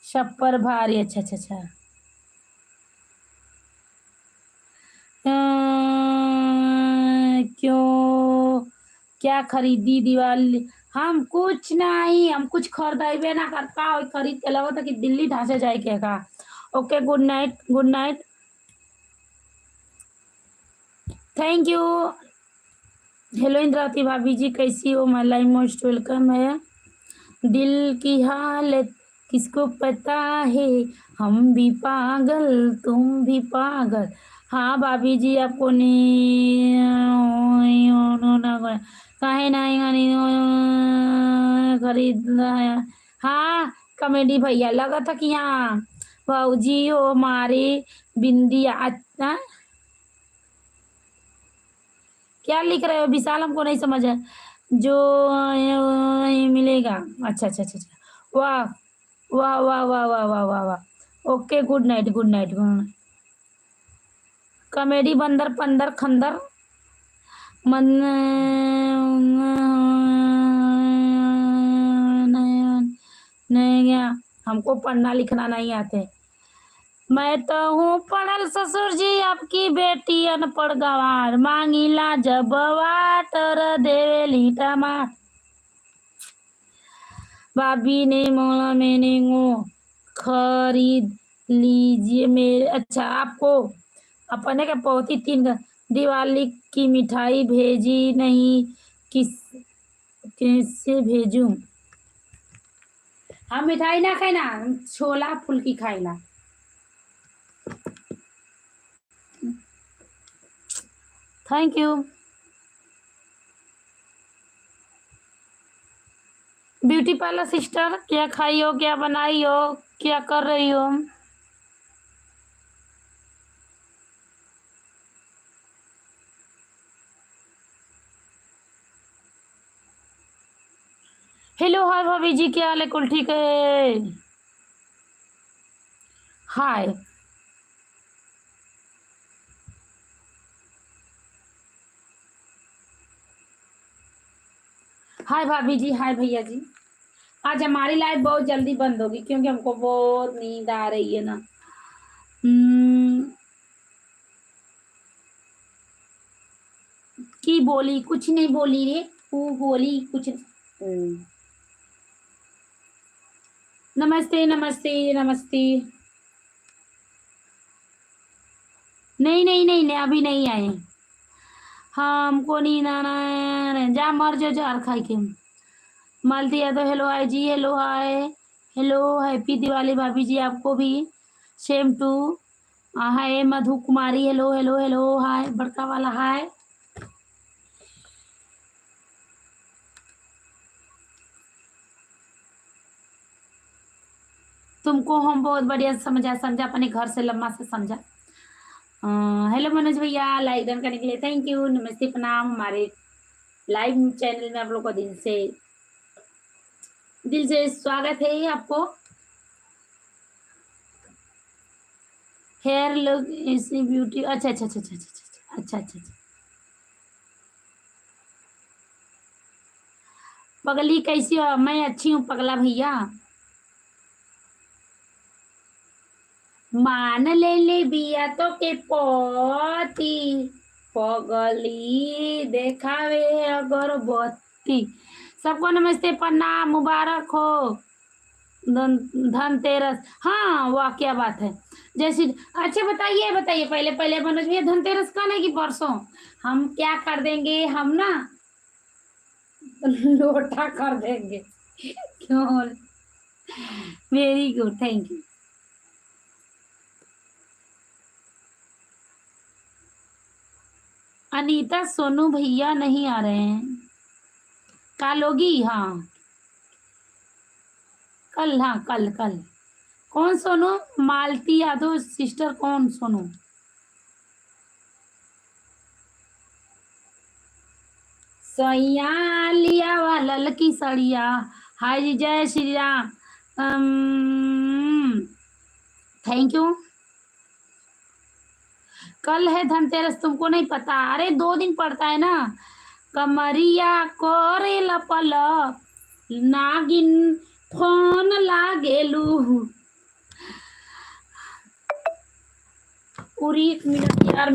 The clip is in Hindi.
छप्पर भारी, अच्छा अच्छा अच्छा। क्यों, क्या खरीदी दिवाली? हम कुछ नहीं, हम कुछ खरीदेबे ना करता, खरीद के लगा था कि दिल्ली ढांचे जाए के का। Okay, good night, good night, thank you. Hello Indravati भाभी जी, कैसी हो? माय लाइफ मोस्ट वेलकम है। दिल की हालत किसको पता है, हम भी पागल तुम भी पागल। हाँ भाभी जी, आपको काहे नहीं खरीदना है? हाँ कॉमेडी भैया, लगा था कि यहाँ भाजी हो हमारी बिंदिया। अच्छा, क्या लिख रहे हो विशाल, हमको नहीं समझ है। जो मिलेगा, अच्छा अच्छा अच्छा अच्छा। वाह वाह वाह वाह वाह वाह वाह वाह। Okay, good night, good night, good night. Comedy बंदर पंदर खंदर मन नहीं गया, हमको पढ़ना लिखना नहीं आते। मैं तो हूँ पढ़ल ससुर जी, आपकी बेटी अनपढ़ गवार, मांगीला जब वाटर देवेली टमाटर। भाभी ने मोला मैंने वो खरीद लीजिए मेरे। अच्छा, आपको अपने के पौती तीन दिवाली की मिठाई भेजी नहीं, किस कैसे भेजूं? हम मिठाई ना खाई ना, हम छोला फुल्की खाइला। Thank you. Beauty parlour sister, क्या खाई हो, क्या बनाई हो, क्या कर रही हो? हेलो हाय भाभी जी, क्या हाल है? कुल ठीक है? हाय हाय भाभी जी, हाय भैया जी। आज हमारी लाइफ बहुत जल्दी बंद होगी क्योंकि हमको बहुत नींद आ रही है ना। हम्म, की बोली कुछ नहीं बोली रे, तू बोली कुछ। नमस्ते नमस्ते नमस्ते। नहीं नहीं नहीं नहीं, अभी नहीं आए। हाँ, हमको नींद आना है, जा मर जो जार खाई के। मालती यादव, हेलो हाय जी, hello hi. Hello, happy Diwali भाभी जी, आपको भी। Same to. Hi Madhu Kumari, hello hello hello, hi बड़का वाला हाय। तुमको हम बहुत बढ़िया समझा, समझा अपने घर से लम्बा से समझा। हेलो मनोज भैया, लाइक डन करने के लिए थैंक यू, नमस्ते प्रणाम। हमारे लाइव चैनल में आप लोग का दिल से स्वागत है आपको। हेयर लुक इसी ब्यूटी, अच्छा अच्छा अच्छा अच्छा अच्छा अच्छा अच्छा अच्छा। पगली कैसी हो? मैं अच्छी हूँ पगला भैया। मान ले ले बिया तो के पोती, पगली देखावे अगरबत्ती। सबको नमस्ते प्रणाम, मुबारक हो धनतेरस। हाँ वाह, क्या बात है। जैसी, अच्छा बताइए बताइए, पहले पहले मनोज भैया, धनतेरस कल है कि परसों? हम क्या कर देंगे, हम ना लोटा कर देंगे। क्यों? Very good, thank you. Anita Sonu भैया नहीं आ रहे हैं, कल होगी। हाँ कल, हाँ कल कल। कौन सोनू? मालती यादव सिस्टर, कौन सोनू? सैया लिया वाला लकी सड़िया। हाय जी, जय श्री राम। Thank you. कल है धनतेरस, तुमको नहीं पता? अरे 2 दिन पड़ता है ना। कमरिया कोरे लपल नागिन फोन लागेलू। और 1 मिनट यार।